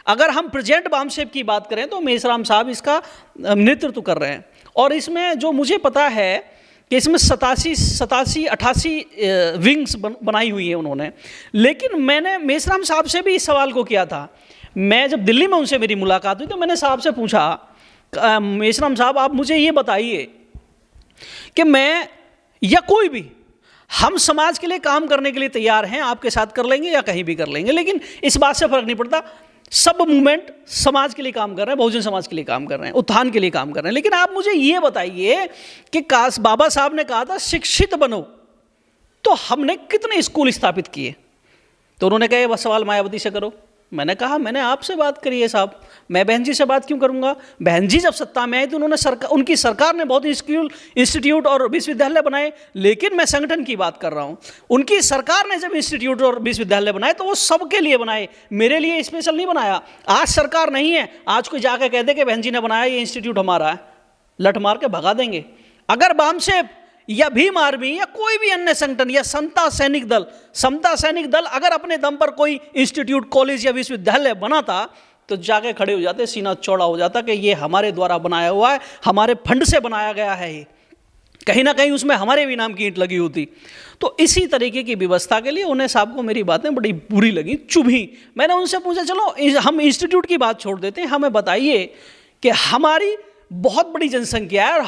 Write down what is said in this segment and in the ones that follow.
अगर हम प्रेजेंट बामसेब की बात करें तो मेसराम साहब इसका नेतृत्व कर रहे हैं, और इसमें जो मुझे पता है कि इसमें 88 विंग्स बनाई हुई है उन्होंने। लेकिन मैंने मेसराम साहब से भी इस सवाल को किया था। मैं जब दिल्ली में उनसे मेरी मुलाकात हुई तो मैंने साहब से पूछा, मेसराम साहब आप मुझे ये बताइए कि मैं या कोई भी, हम समाज के लिए काम करने के लिए तैयार हैं, आपके साथ कर लेंगे या कहीं भी कर लेंगे, लेकिन इस बात से फर्क नहीं पड़ता, सब मूवमेंट समाज के लिए काम कर रहे हैं, बहुजन समाज के लिए काम कर रहे हैं, उत्थान के लिए काम कर रहे हैं। लेकिन आप मुझे ये बताइए कि बाबा साहब ने कहा था शिक्षित बनो, तो हमने कितने स्कूल स्थापित किए? तो उन्होंने कहा वह सवाल मायावती से करो। मैंने कहा मैंने आपसे बात करी है साहब, मैं बहन जी से बात क्यों करूंगा? बहन जी जब सत्ता में आई तो उन्होंने उनकी सरकार ने बहुत स्कूल, इंस्टीट्यूट और विश्वविद्यालय बनाए, लेकिन मैं संगठन की बात कर रहा हूं। उनकी सरकार ने जब इंस्टीट्यूट और विश्वविद्यालय बनाए तो वो सबके लिए बनाए, मेरे लिए स्पेशल नहीं बनाया। आज सरकार नहीं है, आज कोई जाकर कह दे कि बहन जी ने बनाया ये इंस्टीट्यूट हमारा है, लठ मार के भगा देंगे। अगर बामसेब या भीम आर्मी या कोई भी अन्य संगठन या समता सैनिक दल अगर अपने दम पर कोई इंस्टीट्यूट, कॉलेज या विश्वविद्यालय बनाता तो जाके खड़े हो जाते, सीना चौड़ा हो जाता कि ये हमारे द्वारा बनाया हुआ है, हमारे फंड से बनाया गया है, ये कहीं ना कहीं उसमें हमारे भी नाम की ईंट लगी होती। तो इसी तरीके की व्यवस्था के लिए उन्हें साहब को मेरी बातें बड़ी बुरी लगी, चुभी। मैंने उनसे पूछा चलो हम इंस्टीट्यूट की बात छोड़ देते हैं, हमें बताइए कि हमारी बहुत बड़ी जनसंख्या है और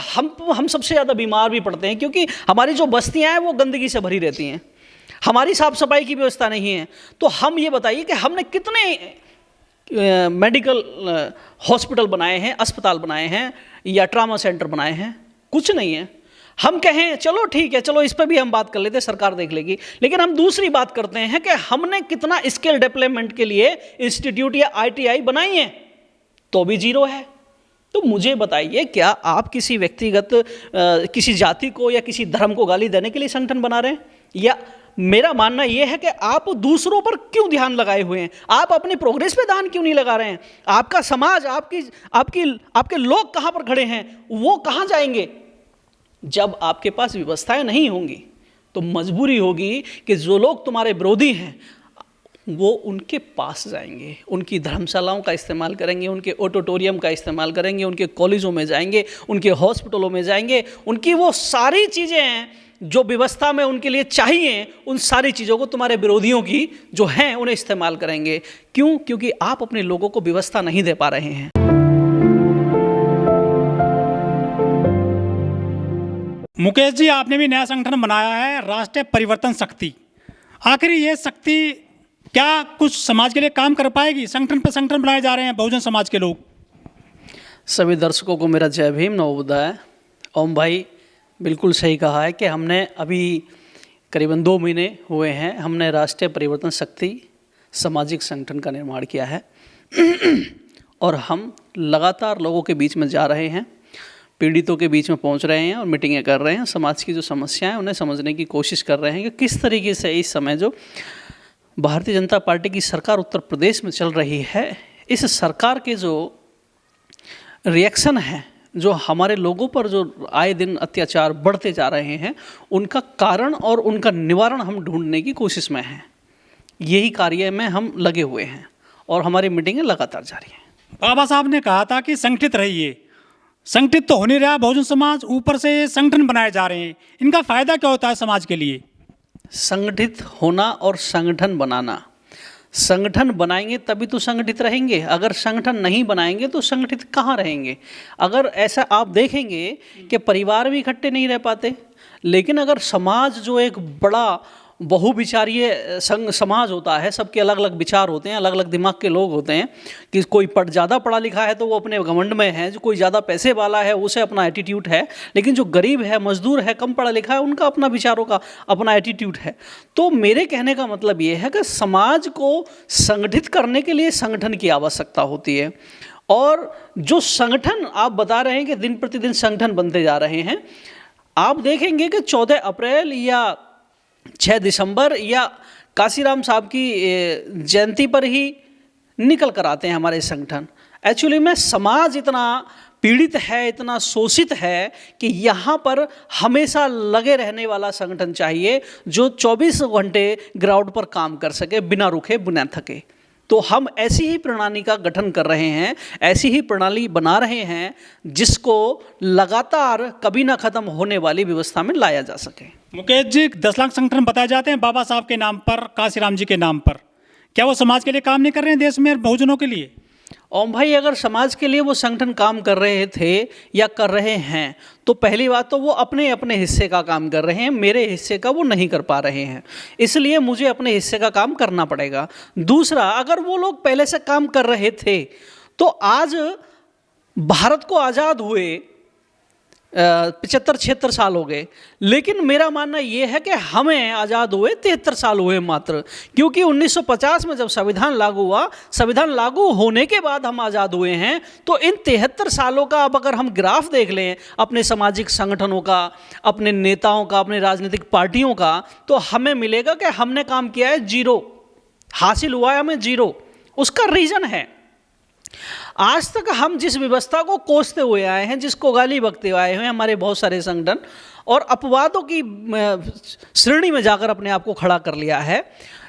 हम सबसे ज़्यादा बीमार भी पड़ते हैं, क्योंकि हमारी जो बस्तियां हैं वो गंदगी से भरी रहती हैं, हमारी साफ सफाई की व्यवस्था नहीं है। तो हम ये बताइए कि हमने कितने मेडिकल हॉस्पिटल बनाए हैं, अस्पताल बनाए हैं या ट्रामा सेंटर बनाए हैं? कुछ नहीं है। हम कहें चलो ठीक है, चलो इस पर भी हम बात कर लेते हैं, सरकार देख लेगी, लेकिन हम दूसरी बात करते हैं कि हमने कितना स्किल डेवलपमेंट के लिए इंस्टीट्यूट या ITI बनाई है, तो भी जीरो है। तो मुझे बताइए, क्या आप किसी व्यक्तिगत किसी जाति को या किसी धर्म को गाली देने के लिए संगठन बना रहे हैं? या मेरा मानना यह है कि आप दूसरों पर क्यों ध्यान लगाए हुए हैं? आप अपनी प्रोग्रेस पे ध्यान क्यों नहीं लगा रहे हैं? आपका समाज, आपके लोग कहाँ पर खड़े हैं, वो कहाँ जाएंगे? जब आपके पास व्यवस्थाएं नहीं होंगी तो मजबूरी होगी कि जो लोग तुम्हारे विरोधी हैं वो उनके पास जाएंगे, उनकी धर्मशालाओं का इस्तेमाल करेंगे, उनके ऑडिटोरियम का इस्तेमाल करेंगे, उनके कॉलेजों में जाएंगे, उनके हॉस्पिटलों में जाएंगे, उनकी वो सारी चीज़ें हैं जो व्यवस्था में उनके लिए चाहिए, उन सारी चीज़ों को तुम्हारे विरोधियों की जो हैं उन्हें इस्तेमाल करेंगे। क्यों? क्योंकि आप अपने लोगों को व्यवस्था नहीं दे पा रहे हैं। मुकेश जी, आपने भी नया संगठन बनाया है, राष्ट्रीय परिवर्तन शक्ति। आखिर ये शक्ति क्या कुछ समाज के लिए काम कर पाएगी? संगठन पर संगठन बनाए जा रहे हैं बहुजन समाज के लोग। सभी दर्शकों को मेरा जय भीम, नवोदय। ओम भाई बिल्कुल सही कहा है कि हमने अभी करीबन 2 महीने हुए हैं, हमने राष्ट्रीय परिवर्तन शक्ति सामाजिक संगठन का निर्माण किया है और हम लगातार लोगों के बीच में जा रहे हैं, पीड़ितों के बीच में पहुंच रहे हैं और मीटिंगें कर रहे हैं, समाज की जो समस्याएं हैं उन्हें समझने की कोशिश कर रहे हैं कि किस तरीके से इस समय जो भारतीय जनता पार्टी की सरकार उत्तर प्रदेश में चल रही है, इस सरकार के जो रिएक्शन है, जो हमारे लोगों पर जो आए दिन अत्याचार बढ़ते जा रहे हैं, उनका कारण और उनका निवारण हम ढूंढने की कोशिश में हैं। यही कार्य में हम लगे हुए हैं और हमारी मीटिंगें लगातार जारी हैं। बाबा साहब ने कहा था कि संगठित रहिए, संगठित तो हो नहीं रहा बहुजन समाज, ऊपर से ये संगठन बनाए जा रहे हैं, इनका फायदा क्या होता है समाज के लिए? संगठित होना और संगठन बनाना, संगठन बनाएंगे तभी तो संगठित रहेंगे, अगर संगठन नहीं बनाएंगे तो संगठित कहाँ रहेंगे? अगर ऐसा आप देखेंगे कि परिवार भी इकट्ठे नहीं रह पाते, लेकिन अगर समाज जो एक बड़ा बहुविचारीय समाज होता है, सबके अलग अलग विचार होते हैं, अलग अलग दिमाग के लोग होते हैं, कि कोई ज़्यादा पढ़ा लिखा है तो वो अपने घमंड में है, जो कोई ज़्यादा पैसे वाला है उसे अपना एटीट्यूड है, लेकिन जो गरीब है, मजदूर है, कम पढ़ा लिखा है, उनका अपना विचारों का अपना एटीट्यूड है। तो मेरे कहने का मतलब ये है कि समाज को संगठित करने के लिए संगठन की आवश्यकता होती है, और जो संगठन आप बता रहे हैं कि दिन प्रतिदिन संगठन बनते जा रहे हैं, आप देखेंगे कि 14 अप्रैल या 6 दिसंबर या काशीराम साहब की जयंती पर ही निकल कर आते हैं हमारे संगठन। एक्चुअली में समाज इतना पीड़ित है, इतना शोषित है कि यहाँ पर हमेशा लगे रहने वाला संगठन चाहिए जो 24 घंटे ग्राउंड पर काम कर सके, बिना रुके बिना थके। तो हम ऐसी ही प्रणाली का गठन कर रहे हैं, ऐसी ही प्रणाली बना रहे हैं जिसको लगातार कभी ना खत्म होने वाली व्यवस्था में लाया जा सके। मुकेश जी, 10 लाख संगठन बताए जाते हैं बाबा साहब के नाम पर, काशीराम जी के नाम पर, क्या वो समाज के लिए काम नहीं कर रहे हैं, देश में बहुजनों के लिए? ओम भाई, अगर समाज के लिए वो संगठन काम कर रहे थे या कर रहे हैं तो पहली बात तो वो अपने अपने हिस्से का काम कर रहे हैं, मेरे हिस्से का वो नहीं कर पा रहे हैं, इसलिए मुझे अपने हिस्से का काम करना पड़ेगा। दूसरा, अगर वो लोग पहले से काम कर रहे थे तो आज भारत को आज़ाद हुए 75-76 साल हो गए, लेकिन मेरा मानना ये है कि हमें आज़ाद हुए 73 साल हुए मात्र, क्योंकि 1950 में जब संविधान लागू हुआ, संविधान लागू होने के बाद हम आज़ाद हुए हैं। तो इन 73 सालों का अब अगर हम ग्राफ देख लें अपने सामाजिक संगठनों का, अपने नेताओं का, अपने राजनीतिक पार्टियों का, तो हमें मिलेगा कि हमने काम किया है 0, हासिल हुआ है हमें 0। उसका रीज़न है, आज तक हम जिस व्यवस्था को कोसते हुए आए हैं, जिसको गाली बकते हुए आए हैं हमारे बहुत सारे संगठन, और अपवादों की श्रेणी में जाकर अपने आप को खड़ा कर लिया है,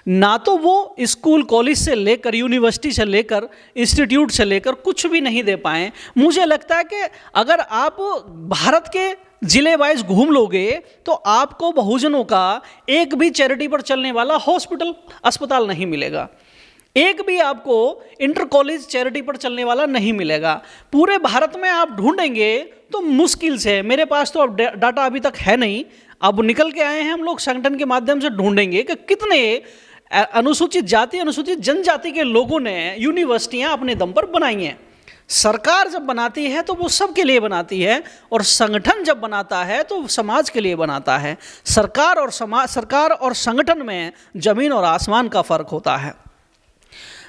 ना तो वो स्कूल कॉलेज से लेकर, यूनिवर्सिटी से लेकर, इंस्टीट्यूट से लेकर कुछ भी नहीं दे पाए। मुझे लगता है कि अगर आप भारत के जिले वाइज घूम लोगे तो आपको बहुजनों का एक भी चैरिटी पर चलने वाला हॉस्पिटल, अस्पताल नहीं मिलेगा, एक भी आपको इंटर कॉलेज चैरिटी पर चलने वाला नहीं मिलेगा। पूरे भारत में आप ढूंढेंगे तो मुश्किल से, मेरे पास तो अब डाटा अभी तक है नहीं, अब निकल के आए हैं हम लोग, संगठन के माध्यम से ढूंढेंगे कि कितने अनुसूचित जाति, अनुसूचित जनजाति के लोगों ने यूनिवर्सिटियां अपने दम पर बनाई हैं। सरकार जब बनाती है तो वो सबके लिए बनाती है, और संगठन जब बनाता है तो समाज के लिए बनाता है। सरकार और संगठन में जमीन और आसमान का फर्क होता है।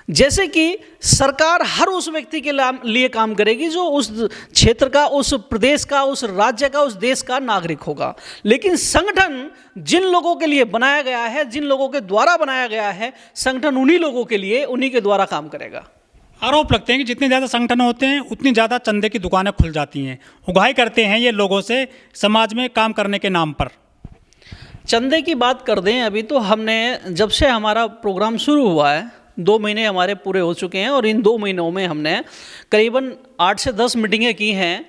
जैसे कि सरकार हर उस व्यक्ति के लिए काम करेगी जो उस क्षेत्र का, उस प्रदेश का, उस राज्य का, उस देश का नागरिक होगा, लेकिन संगठन जिन लोगों के लिए बनाया गया है, जिन लोगों के द्वारा बनाया गया है, संगठन उन्हीं लोगों के लिए, उन्हीं के द्वारा काम करेगा। आरोप लगते हैं कि जितने ज़्यादा संगठन होते हैं उतनी ज़्यादा चंदे की दुकानें खुल जाती हैं, उगाही करते हैं ये लोगों से समाज में काम करने के नाम पर। चंदे की बात कर दें, अभी तो हमने, जब से हमारा प्रोग्राम शुरू हुआ है, 2 महीने हमारे पूरे हो चुके हैं, और इन 2 महीनों में हमने करीबन 8 से 10 मीटिंगें की हैं।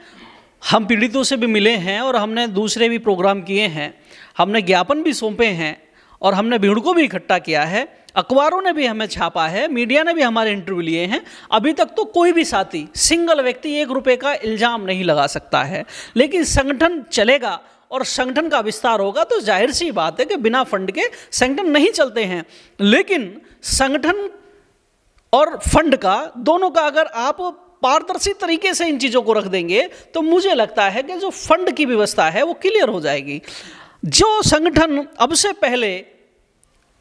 हम पीड़ितों से भी मिले हैं और हमने दूसरे भी प्रोग्राम किए हैं, हमने ज्ञापन भी सौंपे हैं, और हमने भीड़ को भी इकट्ठा किया है, अखबारों ने भी हमें छापा है, मीडिया ने भी हमारे इंटरव्यू लिए हैं। अभी तक तो कोई भी साथी, सिंगल व्यक्ति 1 रुपये का इल्ज़ाम नहीं लगा सकता है, लेकिन संगठन चलेगा और संगठन का विस्तार होगा तो जाहिर सी बात है कि बिना फंड के संगठन नहीं चलते हैं। लेकिन संगठन और फंड का, दोनों का अगर आप पारदर्शी तरीके से इन चीज़ों को रख देंगे तो मुझे लगता है कि जो फंड की व्यवस्था है वो क्लियर हो जाएगी। जो संगठन अब से पहले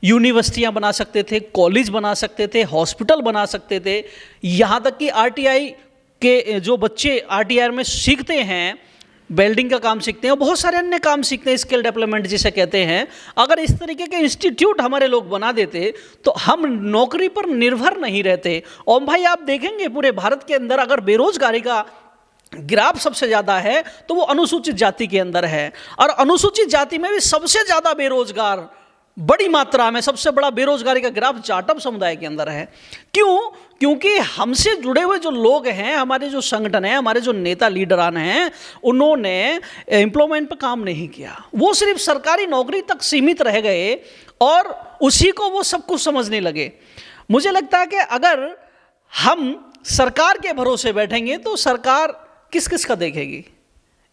यूनिवर्सिटियां बना सकते थे, कॉलेज बना सकते थे, हॉस्पिटल बना सकते थे, यहाँ तक कि आरटीआई के जो बच्चे आरटीआई में सीखते हैं, वेल्डिंग का काम सीखते हैं और बहुत सारे अन्य काम सीखते हैं, स्किल डेवलपमेंट जिसे कहते हैं, अगर इस तरीके के इंस्टीट्यूट हमारे लोग बना देते तो हम नौकरी पर निर्भर नहीं रहते। और भाई आप देखेंगे पूरे भारत के अंदर अगर बेरोजगारी का ग्राफ सबसे ज़्यादा है तो वो अनुसूचित जाति के अंदर है, और अनुसूचित जाति में भी सबसे ज़्यादा बेरोजगार, बड़ी मात्रा में सबसे बड़ा बेरोजगारी का ग्राफ जाटव समुदाय के अंदर है। क्यों? क्योंकि हमसे जुड़े हुए जो लोग हैं, हमारे जो संगठन हैं, हमारे जो नेता लीडरान हैं, उन्होंने एम्प्लॉयमेंट पर काम नहीं किया, वो सिर्फ सरकारी नौकरी तक सीमित रह गए और उसी को वो सब कुछ समझने लगे। मुझे लगता है कि अगर हम सरकार के भरोसे बैठेंगे तो सरकार किस किस का देखेगी।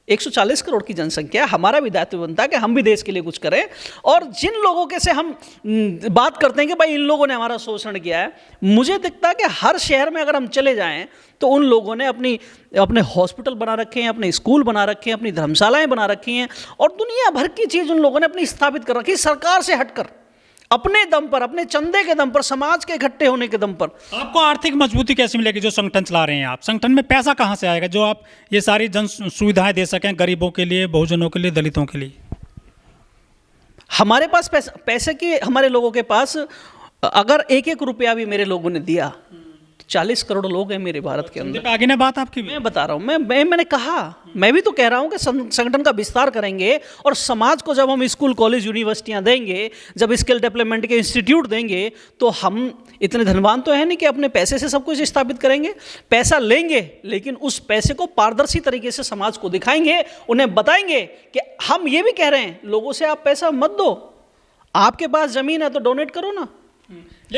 140 करोड़ की जनसंख्या, हमारा भी दायित्व बनता है कि हम भी देश के लिए कुछ करें। और जिन लोगों के से हम बात करते हैं कि भाई इन लोगों ने हमारा शोषण किया है, मुझे दिखता है कि हर शहर में अगर हम चले जाएं तो उन लोगों ने अपने हॉस्पिटल बना रखे हैं, अपने स्कूल बना रखे हैं, अपनी धर्मशालाएं बना रखी हैं, और दुनिया भर की चीज़ उन लोगों ने अपनी स्थापित कर रखी, सरकार से हटकर, अपने दम पर, अपने चंदे के दम पर, समाज के इकट्ठे होने के दम पर। आपको आर्थिक मजबूती कैसे मिलेगी जो संगठन चला रहे हैं आप? संगठन में पैसा कहाँ से आएगा जो आप ये सारी जन सुविधाएं दे सकें गरीबों के लिए, बहुजनों के लिए, दलितों के लिए? हमारे पास पैसे की, हमारे लोगों के पास अगर 1-1 रुपया भी मेरे लोगों ने दिया 40 करोड़ लोग हैं मेरे भारत के अंदर। आगे ना बात आपकी भी। मैं बता रहा हूँ, मैंने कहा, मैं भी तो कह रहा हूँ कि संगठन का विस्तार करेंगे और समाज को जब हम स्कूल कॉलेज यूनिवर्सिटियाँ देंगे, जब स्किल डेवलपमेंट के इंस्टीट्यूट देंगे, तो हम इतने धनवान तो है नहीं कि अपने पैसे से सब कुछ स्थापित करेंगे। पैसा लेंगे, लेकिन उस पैसे को पारदर्शी तरीके से समाज को दिखाएंगे, उन्हें बताएंगे कि हम ये भी कह रहे हैं लोगों से आप पैसा मत दो, आपके पास ज़मीन है तो डोनेट करो ना।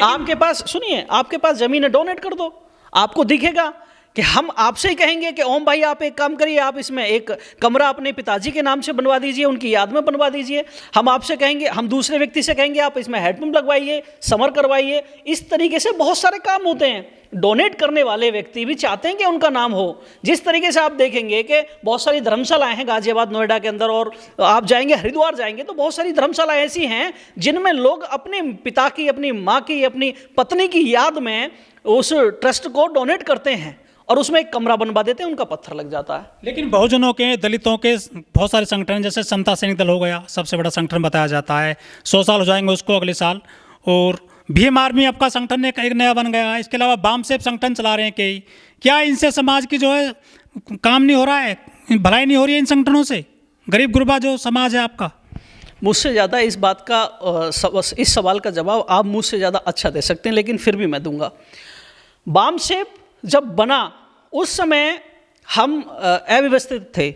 आपके पास, सुनिए, आपके पास ज़मीन है, डोनेट कर दो। आपको दिखेगा कि हम आपसे ही कहेंगे कि ओम भाई आप एक काम करिए, आप इसमें एक कमरा अपने पिताजी के नाम से बनवा दीजिए, उनकी याद में बनवा दीजिए। हम आपसे कहेंगे, हम दूसरे व्यक्ति से कहेंगे आप इसमें हैंडपंप लगवाइए, समर करवाइए। इस तरीके से बहुत सारे काम होते हैं। डोनेट करने वाले व्यक्ति भी चाहते हैं कि उनका नाम हो। जिस तरीके से आप देखेंगे कि बहुत सारी धर्मशालाएं हैं गाजियाबाद, नोएडा के अंदर, और आप जाएंगे हरिद्वार जाएंगे तो बहुत सारी धर्मशालाएं ऐसी हैं जिनमें लोग अपने पिता की, अपनी माँ की, अपनी पत्नी की याद में उस ट्रस्ट को डोनेट करते हैं और उसमें एक कमरा बनवा देते हैं, उनका पत्थर लग जाता है। लेकिन बहुजनों के, दलितों के बहुत सारे संगठन, जैसे समता सैनिक दल हो गया, सबसे बड़ा संगठन बताया जाता है, 100 साल हो जाएंगे उसको अगले साल। और भीम आर्मी आपका संगठन एक नया बन गया है। इसके अलावा वामसेप संगठन चला रहे हैं कई। क्या इनसे समाज की जो है काम नहीं हो रहा है, भलाई नहीं हो रही है इन संगठनों से? गरीब गुरबा जो समाज है आपका। मुझसे ज़्यादा इस बात का, इस सवाल का जवाब आप मुझसे ज़्यादा अच्छा दे सकते हैं, लेकिन फिर भी मैं दूंगा। वामसेप जब बना उस समय हम अव्यवस्थित थे,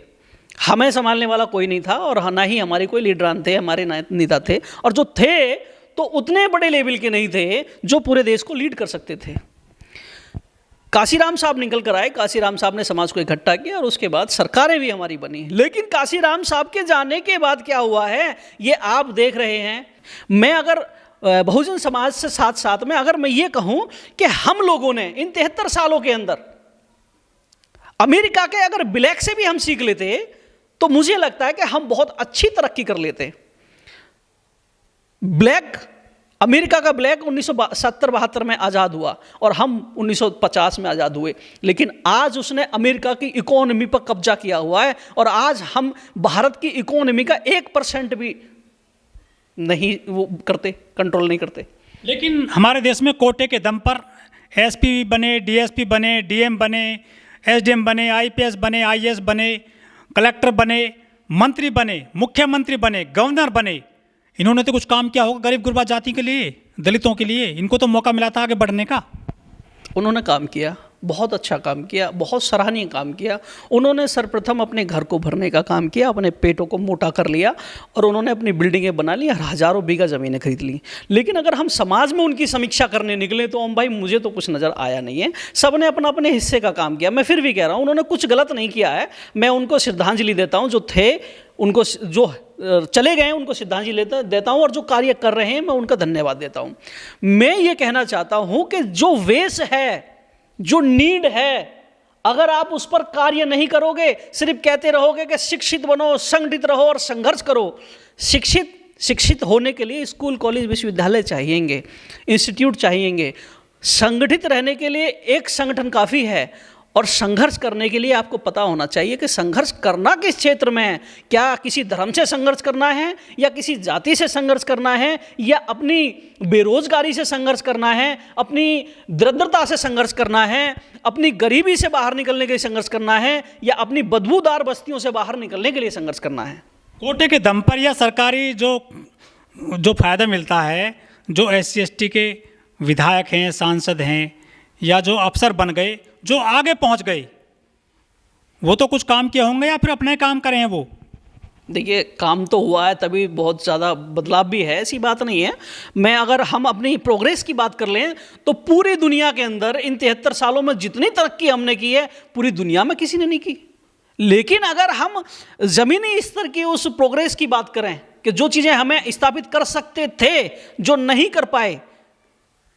हमें संभालने वाला कोई नहीं था और ना ही हमारे कोई लीडरान थे, हमारे नेता थे, और जो थे तो उतने बड़े लेवल के नहीं थे जो पूरे देश को लीड कर सकते थे। काशीराम साहब निकल कर आए, काशीराम साहब ने समाज को इकट्ठा किया और उसके बाद सरकारें भी हमारी बनी। लेकिन काशीराम साहब के जाने के बाद क्या हुआ है ये आप देख रहे हैं। मैं अगर बहुजन समाज से साथ साथ में अगर मैं ये कहूं कि हम लोगों ने इन 73 सालों के अंदर अमेरिका के अगर ब्लैक से भी हम सीख लेते तो मुझे लगता है कि हम बहुत अच्छी तरक्की कर लेते। ब्लैक, अमेरिका का ब्लैक 1970-72 में आज़ाद हुआ और हम 1950 में आज़ाद हुए, लेकिन आज उसने अमेरिका की इकोनॉमी पर कब्जा किया हुआ है और आज हम भारत की इकोनॉमी का 1% भी नहीं वो करते, कंट्रोल नहीं करते। लेकिन हमारे देश में कोटे के दम पर एसपी बने, डीएसपी बने, डीएम बने, एसडीएम बने, आईपीएस बने, आईएएस बने, कलेक्टर बने, मंत्री बने, मुख्यमंत्री बने, गवर्नर बने। इन्होंने तो कुछ काम किया होगा गरीब गुरबा जाति के लिए, दलितों के लिए। इनको तो मौका मिला था आगे बढ़ने का। उन्होंने काम किया, बहुत अच्छा काम किया, बहुत सराहनीय काम किया। उन्होंने सर्वप्रथम अपने घर को भरने का काम किया, अपने पेटों को मोटा कर लिया और उन्होंने अपनी बिल्डिंगें बना ली और हज़ारों बीघा ज़मीनें खरीद ली। लेकिन अगर हम समाज में उनकी समीक्षा करने निकले तो हम भाई मुझे तो कुछ नज़र आया नहीं है। सब ने अपना अपने हिस्से का काम किया। मैं फिर भी कह रहा हूँ उन्होंने कुछ गलत नहीं किया है। मैं उनको श्रद्धांजलि देता हूँ, जो थे उनको, जो चले गए उनको श्रद्धांजलि देता हूँ, और जो कार्य कर रहे हैं मैं उनका धन्यवाद देता हूँ। मैं ये कहना चाहता हूँ कि जो वेश है, जो नीड है, अगर आप उस पर कार्य नहीं करोगे, सिर्फ कहते रहोगे कि शिक्षित बनो, संगठित रहो और संघर्ष करो। शिक्षित होने के लिए स्कूल, कॉलेज, विश्वविद्यालय चाहिएंगे, इंस्टीट्यूट चाहिएंगे। संगठित रहने के लिए एक संगठन काफ़ी है, और संघर्ष करने के लिए आपको पता होना चाहिए कि संघर्ष करना किस क्षेत्र में है। क्या किसी धर्म से संघर्ष करना है, या किसी जाति से संघर्ष करना है, या अपनी बेरोजगारी से संघर्ष करना है, अपनी दरिद्रता से संघर्ष करना है, अपनी गरीबी से बाहर निकलने के लिए संघर्ष करना है, या अपनी बदबूदार बस्तियों से बाहर निकलने के लिए संघर्ष करना है। कोटे के दम पर या सरकारी जो फायदा मिलता है, जो SC/ST के विधायक हैं, सांसद हैं, या जो अफसर बन गए, जो आगे पहुंच गए, वो तो कुछ काम किए होंगे या फिर अपने काम करें हैं वो? देखिए, काम तो हुआ है, तभी बहुत ज़्यादा बदलाव भी है, ऐसी बात नहीं है। मैं अगर हम अपनी प्रोग्रेस की बात कर लें तो पूरी दुनिया के अंदर इन 73 सालों में जितनी तरक्की हमने की है पूरी दुनिया में किसी ने नहीं की। लेकिन अगर हम ज़मीनी स्तर की उस प्रोग्रेस की बात करें कि जो चीज़ें हमें स्थापित कर सकते थे जो नहीं कर पाए,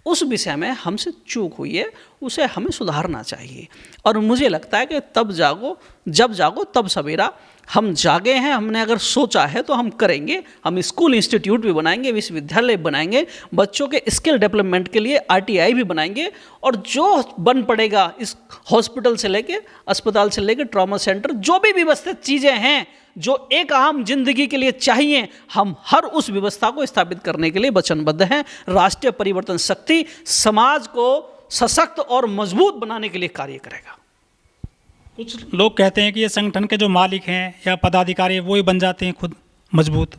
उस विषय में हमसे चूक हुई है, उसे हमें सुधारना चाहिए। और मुझे लगता है कि तब जागो, जब जागो तब सवेरा। हम जागे हैं, हमने अगर सोचा है तो हम करेंगे। हम स्कूल, इंस्टीट्यूट भी बनाएंगे, विश्वविद्यालय बनाएंगे, बच्चों के स्किल डेवलपमेंट के लिए RTI भी बनाएंगे, और जो बन पड़ेगा इस हॉस्पिटल से लेके, अस्पताल से लेके, ट्रॉमा सेंटर, जो भी व्यवस्थित चीज़ें हैं जो एक आम जिंदगी के लिए चाहिए, हम हर उस व्यवस्था को स्थापित करने के लिए वचनबद्ध हैं। राष्ट्रीय परिवर्तन शक्ति समाज को सशक्त और मजबूत बनाने के लिए कार्य करेगा। कुछ लोग कहते हैं कि ये संगठन के जो मालिक हैं या पदाधिकारी वो ही बन जाते हैं खुद मजबूत।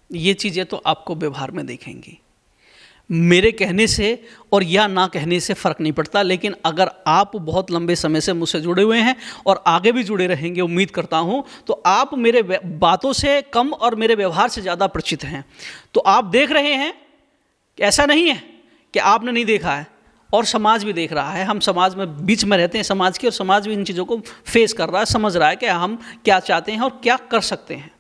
ये चीज़ें तो आपको व्यवहार में देखेंगी। मेरे कहने से और या ना कहने से फ़र्क नहीं पड़ता, लेकिन अगर आप बहुत लंबे समय से मुझसे जुड़े हुए हैं और आगे भी जुड़े रहेंगे उम्मीद करता हूं, तो आप मेरे बातों से कम और मेरे व्यवहार से ज़्यादा परिचित हैं। तो आप देख रहे हैं कि ऐसा नहीं है कि आपने नहीं देखा है, और समाज भी देख रहा है। हम समाज में बीच में रहते हैं समाज के, और समाज भी इन चीज़ों को फेस कर रहा है, समझ रहा है कि हम क्या चाहते हैं और क्या कर सकते हैं।